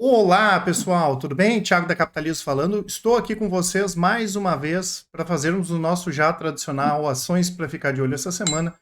Olá, pessoal, tudo bem? Thiago da Capitalismo falando. Estou aqui com vocês mais uma vez para fazermos o nosso já tradicional Ações para Ficar de Olho essa semana,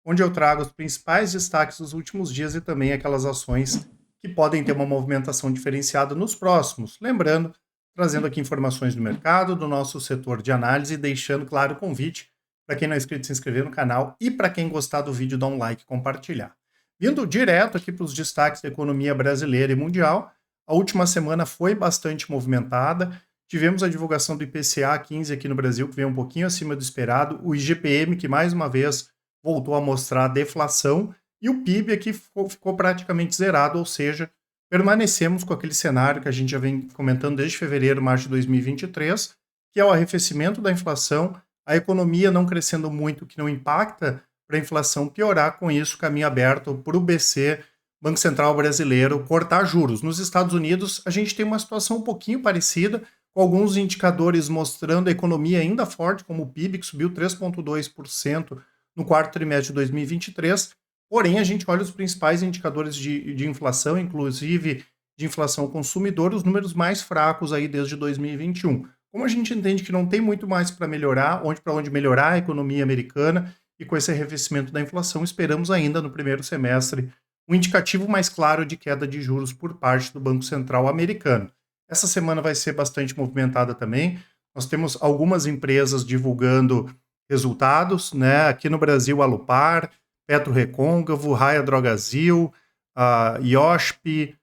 onde eu trago os principais destaques dos últimos dias e também aquelas ações que podem ter uma movimentação diferenciada nos próximos. Lembrando, trazendo aqui informações do mercado, do nosso setor de análise e deixando claro o convite para quem não é inscrito se inscrever no canal e para quem gostar do vídeo dar um like e compartilhar. Vindo direto aqui para os destaques da economia brasileira e mundial. A última semana foi bastante movimentada. Tivemos a divulgação do IPCA 15 aqui no Brasil, que veio um pouquinho acima do esperado. O IGPM, que mais uma vez voltou a mostrar deflação. E o PIB aqui ficou praticamente zerado, ou seja, permanecemos com aquele cenário que a gente já vem comentando desde fevereiro, março de 2023, que é o arrefecimento da inflação, a economia não crescendo muito, que não impacta para a inflação piorar, com isso caminho aberto para o BC, Banco Central Brasileiro, cortar juros. Nos Estados Unidos, a gente tem uma situação um pouquinho parecida, com alguns indicadores mostrando a economia ainda forte, como o PIB, que subiu 3,2% no quarto trimestre de 2023. Porém, a gente olha os principais indicadores de inflação, inclusive de inflação consumidor, os números mais fracos aí desde 2021. Como a gente entende que não tem muito mais para melhorar, para onde melhorar a economia americana, e com esse arrefecimento da inflação, esperamos ainda no primeiro semestre um indicativo mais claro de queda de juros por parte do Banco Central americano. Essa semana vai ser bastante movimentada também. Nós temos algumas empresas divulgando resultados, né? Aqui no Brasil, a Alupar, PetroRecôncavo, Raia Drogasil, a IOSP,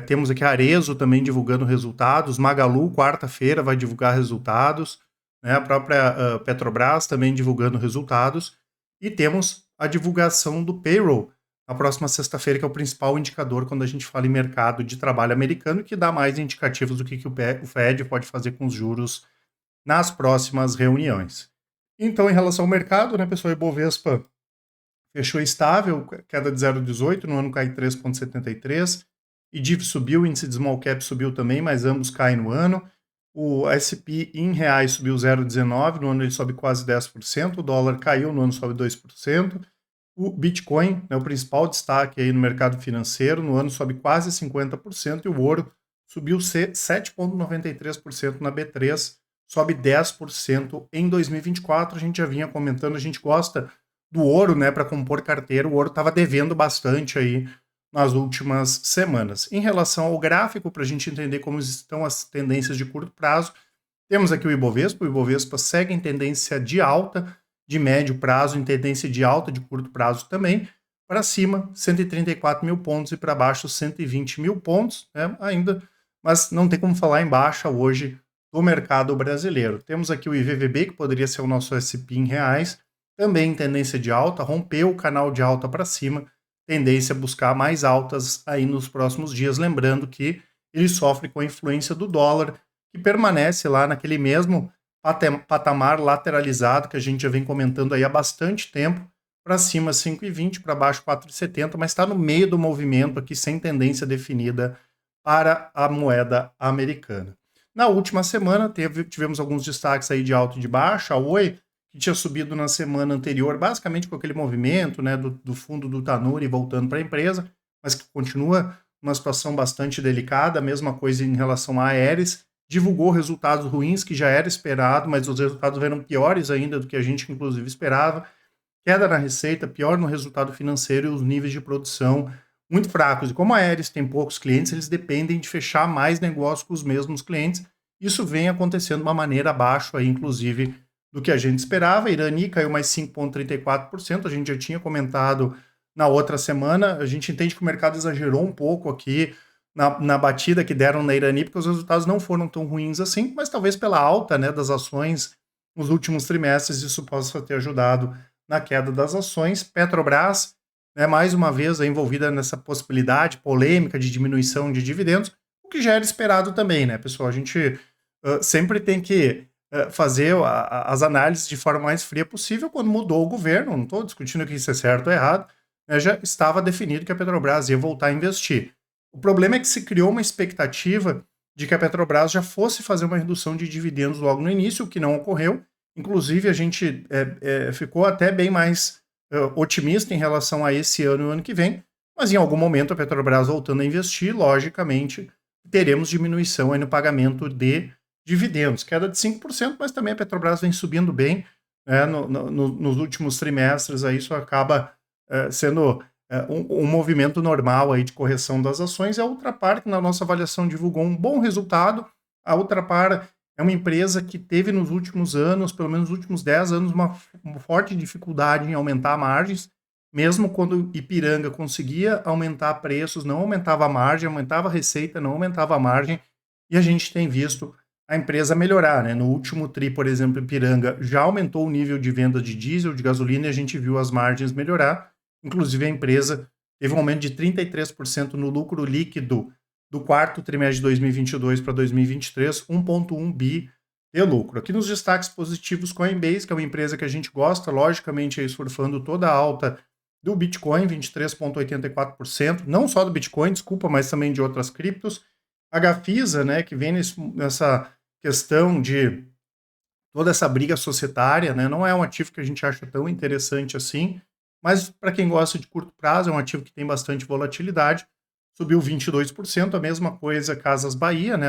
temos aqui a Arezzo também divulgando resultados, Magalu, quarta-feira, vai divulgar resultados, né? A própria Petrobras também divulgando resultados, e temos a divulgação do payroll na próxima sexta-feira, que é o principal indicador quando a gente fala em mercado de trabalho americano, que dá mais indicativos do que o Fed pode fazer com os juros nas próximas reuniões. Então, em relação ao mercado, né, pessoal, o Ibovespa fechou estável, queda de 0,18, no ano cai 3,73, e DIV subiu, o índice de small cap subiu também, mas ambos caem no ano. O SP em reais subiu 0,19, no ano ele sobe quase 10%, o dólar caiu, no ano sobe 2%. O Bitcoin, né, o principal destaque aí no mercado financeiro, no ano sobe quase 50%, e o ouro subiu 7,93% na B3, sobe 10% em 2024. A gente já vinha comentando, a gente gosta do ouro, né, para compor carteira. O ouro estava devendo bastante aí nas últimas semanas. Em relação ao gráfico, para a gente entender como estão as tendências de curto prazo, temos aqui o Ibovespa segue em tendência de alta, de médio prazo, em tendência de alta de curto prazo também, para cima 134 mil pontos e para baixo 120 mil pontos, né, ainda, mas não tem como falar em baixa hoje do mercado brasileiro. Temos aqui o IVVB, que poderia ser o nosso SP em reais, também em tendência de alta, rompeu o canal de alta para cima, tendência a buscar mais altas aí nos próximos dias, lembrando que ele sofre com a influência do dólar, que permanece lá naquele mesmo patamar lateralizado que a gente já vem comentando aí há bastante tempo, para cima 5,20, para baixo 4,70, mas está no meio do movimento aqui sem tendência definida para a moeda americana. Na última semana tivemos alguns destaques aí de alta e de baixa. A Oi, que tinha subido na semana anterior, basicamente com aquele movimento, né, do fundo do Tanuri voltando para a empresa, mas que continua numa situação bastante delicada. A mesma coisa em relação à Aeres, divulgou resultados ruins, que já era esperado, mas os resultados vieram piores ainda do que a gente, inclusive, esperava. Queda na receita, pior no resultado financeiro e os níveis de produção muito fracos. E como a Aeres tem poucos clientes, eles dependem de fechar mais negócios com os mesmos clientes. Isso vem acontecendo de uma maneira abaixo, aí, inclusive, do que a gente esperava. A Irani caiu mais 5,34%, a gente já tinha comentado na outra semana. A gente entende que o mercado exagerou um pouco aqui na batida que deram na Irani, porque os resultados não foram tão ruins assim, mas talvez pela alta, né, das ações nos últimos trimestres isso possa ter ajudado na queda das ações. Petrobras, né, mais uma vez envolvida nessa possibilidade polêmica de diminuição de dividendos, o que já era esperado também, né, pessoal? A gente sempre tem que fazer as análises de forma mais fria possível. Quando mudou o governo, não estou discutindo que isso é certo ou errado, né, já estava definido que a Petrobras ia voltar a investir. O problema é que se criou uma expectativa de que a Petrobras já fosse fazer uma redução de dividendos logo no início, o que não ocorreu. Inclusive, a gente ficou até bem mais otimista em relação a esse ano e o ano que vem, mas em algum momento a Petrobras voltando a investir, logicamente, teremos diminuição aí no pagamento de dividendos, queda de 5%, mas também a Petrobras vem subindo bem, né, nos últimos trimestres, aí isso acaba sendo um movimento normal aí de correção das ações. E a Ultrapar, que na nossa avaliação divulgou um bom resultado. A Ultrapar é uma empresa que teve nos últimos anos, pelo menos nos últimos 10 anos, uma forte dificuldade em aumentar margens, mesmo quando Ipiranga conseguia aumentar preços, não aumentava a margem, aumentava a receita, não aumentava a margem, e a gente tem visto a empresa melhorar, né? No último TRI, por exemplo, Ipiranga já aumentou o nível de venda de diesel, de gasolina, e a gente viu as margens melhorar. Inclusive, a empresa teve um aumento de 33% no lucro líquido do quarto trimestre de 2022 para 2023, 1,1 bi de lucro. Aqui nos destaques positivos, Coinbase, que é uma empresa que a gente gosta, logicamente aí surfando toda a alta do Bitcoin, 23,84%, não só do Bitcoin, desculpa, mas também de outras criptos. A Gafisa, né, que vem nessa questão de toda essa briga societária, né, não é um ativo que a gente acha tão interessante assim, mas para quem gosta de curto prazo, é um ativo que tem bastante volatilidade, subiu 22%, a mesma coisa Casas Bahia, né,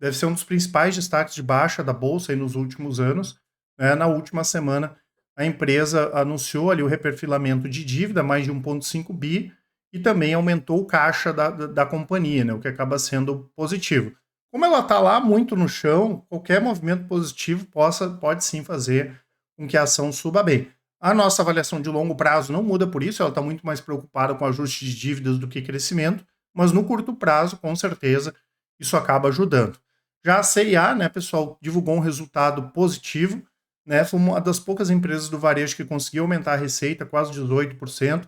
deve ser um dos principais destaques de baixa da Bolsa aí nos últimos anos, né. Na última semana, a empresa anunciou ali o reperfilamento de dívida, mais de 1,5 bi, e também aumentou o caixa da companhia, né, o que acaba sendo positivo. Como ela está lá muito no chão, qualquer movimento positivo pode sim fazer com que a ação suba bem. A nossa avaliação de longo prazo não muda por isso, ela está muito mais preocupada com ajuste de dívidas do que crescimento, mas no curto prazo, com certeza, isso acaba ajudando. Já a CIA, né, pessoal, divulgou um resultado positivo, né, foi uma das poucas empresas do varejo que conseguiu aumentar a receita, quase 18%,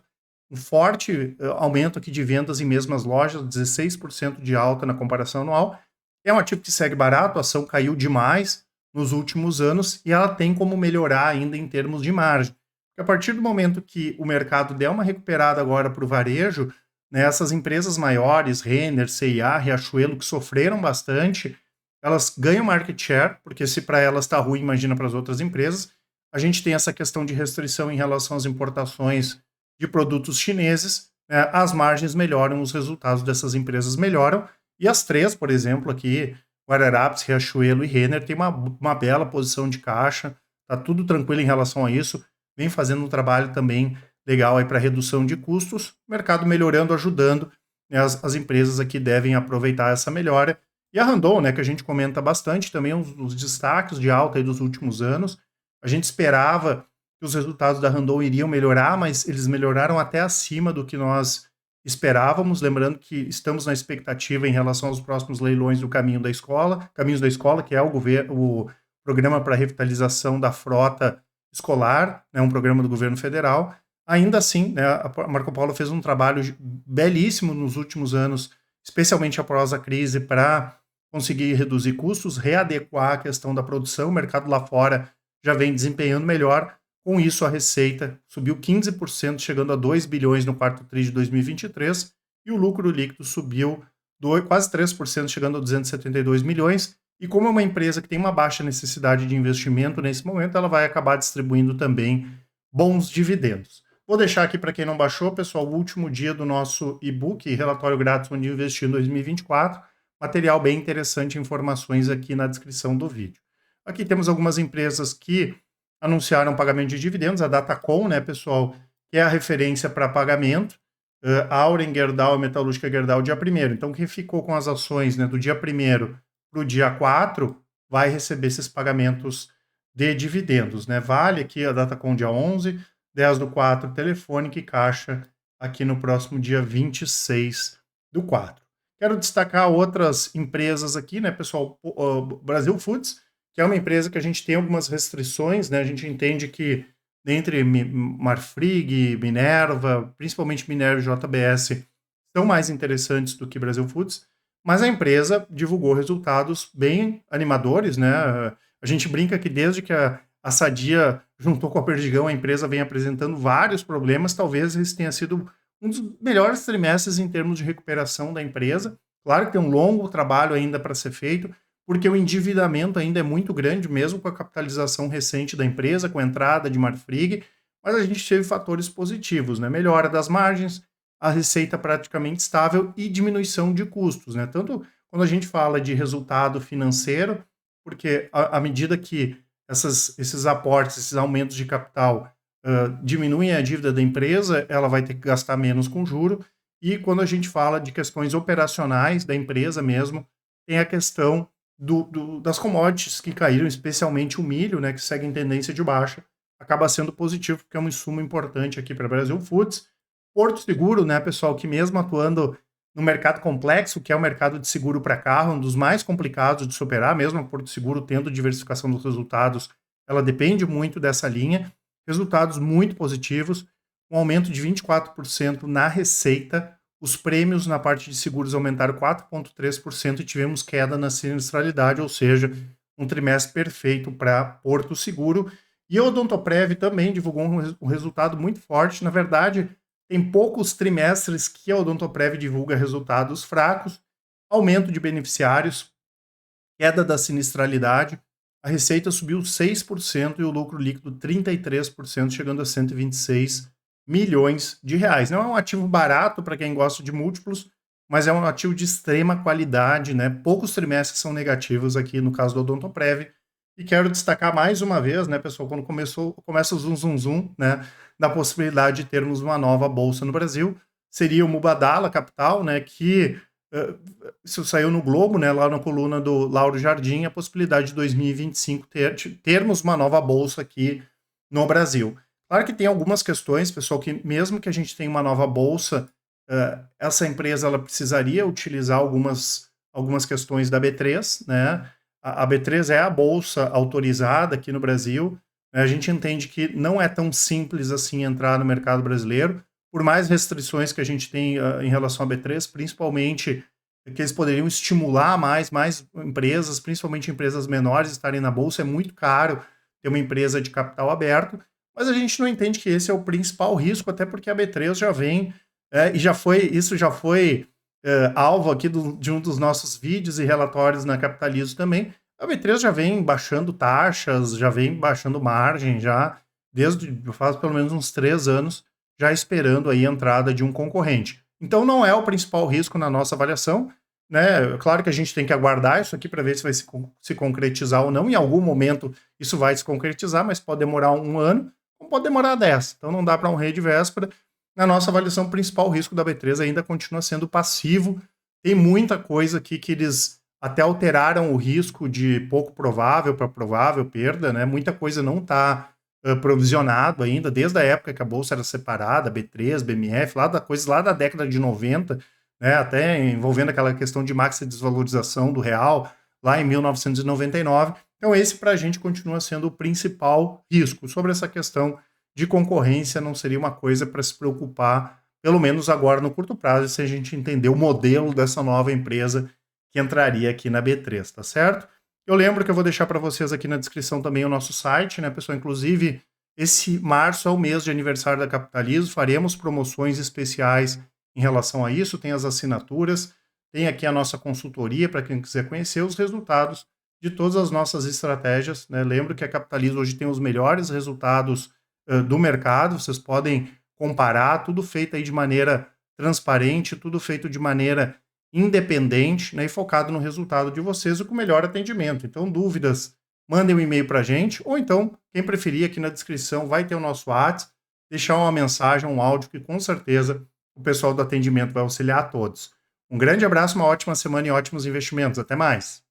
um forte aumento aqui de vendas em mesmas lojas, 16% de alta na comparação anual. É um ativo que segue barato, a ação caiu demais nos últimos anos e ela tem como melhorar ainda em termos de margem. Porque a partir do momento que o mercado der uma recuperada agora para o varejo, né, essas empresas maiores, Renner, C&A, Riachuelo, que sofreram bastante, elas ganham market share, porque se para elas está ruim, imagina para as outras empresas. A gente tem essa questão de restrição em relação às importações de produtos chineses, né, as margens melhoram, os resultados dessas empresas melhoram, e as três, por exemplo, aqui, Guararapes, Riachuelo e Renner, tem uma bela posição de caixa, tá tudo tranquilo em relação a isso, vem fazendo um trabalho também legal aí para redução de custos, o mercado melhorando, ajudando, né, as empresas aqui devem aproveitar essa melhora. E a Randon, né, que a gente comenta bastante, também os destaques de alta aí dos últimos anos, a gente esperava que os resultados da Randon iriam melhorar, mas eles melhoraram até acima do que nós esperávamos, lembrando que estamos na expectativa em relação aos próximos leilões do Caminhos da Escola, que é o programa para revitalização da frota escolar, né, um programa do governo federal. Ainda assim, né, a Marco Polo fez um trabalho belíssimo nos últimos anos, especialmente após a crise, para conseguir reduzir custos, readequar a questão da produção. O mercado lá fora já vem desempenhando melhor. Com isso, a receita subiu 15%, chegando a 2 bilhões no quarto tri de 2023, e o lucro líquido subiu quase 3%, chegando a 272 milhões. E como é uma empresa que tem uma baixa necessidade de investimento nesse momento, ela vai acabar distribuindo também bons dividendos. Vou deixar aqui para quem não baixou, pessoal, o último dia do nosso e-book, Relatório Grátis onde investir em 2024. Material bem interessante, informações aqui na descrição do vídeo. Aqui temos algumas empresas que anunciaram pagamento de dividendos, a Datacom, né, pessoal, que é a referência para pagamento, Auren, Gerdau e Metalúrgica Gerdau, dia 1º. Então, quem ficou com as ações, né, do dia 1º para o dia 4, vai receber esses pagamentos de dividendos, né? Vale aqui a Datacom dia 11, 10 do 4, Telefônica e Caixa aqui no próximo dia 26 do 4. Quero destacar outras empresas aqui, né, pessoal? Brasil Foods, que é uma empresa que a gente tem algumas restrições, né? A gente entende que entre Marfrig, Minerva, principalmente Minerva e JBS, são mais interessantes do que Brasil Foods, mas a empresa divulgou resultados bem animadores, né? A gente brinca que desde que a Sadia juntou com a Perdigão, a empresa vem apresentando vários problemas, talvez esse tenha sido um dos melhores trimestres em termos de recuperação da empresa. Claro que tem um longo trabalho ainda para ser feito, porque o endividamento ainda é muito grande, mesmo com a capitalização recente da empresa, com a entrada de Marfrig, mas a gente teve fatores positivos, né? Melhora das margens, a receita praticamente estável e diminuição de custos, né? Tanto quando a gente fala de resultado financeiro, porque à medida que esses aportes, esses aumentos de capital diminuem a dívida da empresa, ela vai ter que gastar menos com juro. E quando a gente fala de questões operacionais da empresa mesmo, tem a questão das commodities que caíram, especialmente o milho, né, que segue em tendência de baixa, acaba sendo positivo, porque é um insumo importante aqui para a Brasil Foods. Porto Seguro, né, pessoal, que mesmo atuando no mercado complexo, que é o mercado de seguro para carro, um dos mais complicados de superar, mesmo a Porto Seguro tendo diversificação dos resultados, ela depende muito dessa linha. Resultados muito positivos, um aumento de 24% na receita, os prêmios na parte de seguros aumentaram 4,3% e tivemos queda na sinistralidade, ou seja, um trimestre perfeito para Porto Seguro. E a Odontoprev também divulgou um resultado muito forte. Na verdade, tem poucos trimestres que a Odontoprev divulga resultados fracos, aumento de beneficiários, queda da sinistralidade, a receita subiu 6% e o lucro líquido 33%, chegando a 126 milhões de reais. Não é um ativo barato para quem gosta de múltiplos, mas é um ativo de extrema qualidade, né? Poucos trimestres são negativos aqui no caso do Odontoprev. E quero destacar mais uma vez, né, pessoal, quando começa o zoom, né, da possibilidade de termos uma nova bolsa no Brasil, seria o Mubadala Capital, né, que isso saiu no Globo, né, lá na coluna do Lauro Jardim, a possibilidade de 2025 termos uma nova bolsa aqui no Brasil. Claro que tem algumas questões, pessoal, que mesmo que a gente tenha uma nova bolsa, essa empresa ela precisaria utilizar algumas questões da B3, né? A B3 é a bolsa autorizada aqui no Brasil. A gente entende que não é tão simples assim entrar no mercado brasileiro, por mais restrições que a gente tem em relação à B3, principalmente que eles poderiam estimular mais empresas, principalmente empresas menores, estarem na bolsa. É muito caro ter uma empresa de capital aberto, mas a gente não entende que esse é o principal risco, até porque a B3 já vem, isso já foi alvo aqui de um dos nossos vídeos e relatórios na Capitalismo também. A B3 já vem baixando taxas, já vem baixando margem, já faz pelo menos uns 3 anos, já esperando aí a entrada de um concorrente. Então não é o principal risco na nossa avaliação, né? Claro que a gente tem que aguardar isso aqui para ver se vai se concretizar ou não. Em algum momento isso vai se concretizar, mas pode demorar um ano, ou pode demorar 10. Então não dá para um rei de véspera. Na nossa avaliação, o principal risco da B3 ainda continua sendo passivo. Tem muita coisa aqui que eles até alteraram o risco de pouco provável para provável perda, né? Muita coisa não está provisionado ainda, desde a época que a bolsa era separada, B3, BMF, lá da década de 90, né, até envolvendo aquela questão de máxima desvalorização do real, lá em 1999. Então esse para a gente continua sendo o principal risco. Sobre essa questão de concorrência, não seria uma coisa para se preocupar, pelo menos agora no curto prazo, se a gente entender o modelo dessa nova empresa que entraria aqui na B3, tá certo? Eu lembro que eu vou deixar para vocês aqui na descrição também o nosso site, né, pessoal? Inclusive, esse março é o mês de aniversário da Capitalismo, faremos promoções especiais em relação a isso, tem as assinaturas, tem aqui a nossa consultoria para quem quiser conhecer os resultados de todas as nossas estratégias, né? Lembro que a Capitalismo hoje tem os melhores resultados do mercado, vocês podem comparar, tudo feito aí de maneira transparente, tudo feito de maneira independente, né, e focado no resultado de vocês e com o melhor atendimento. Então, dúvidas, mandem um e-mail para a gente, ou então, quem preferir, aqui na descrição vai ter o nosso WhatsApp, deixar uma mensagem, um áudio, que com certeza o pessoal do atendimento vai auxiliar a todos. Um grande abraço, uma ótima semana e ótimos investimentos. Até mais!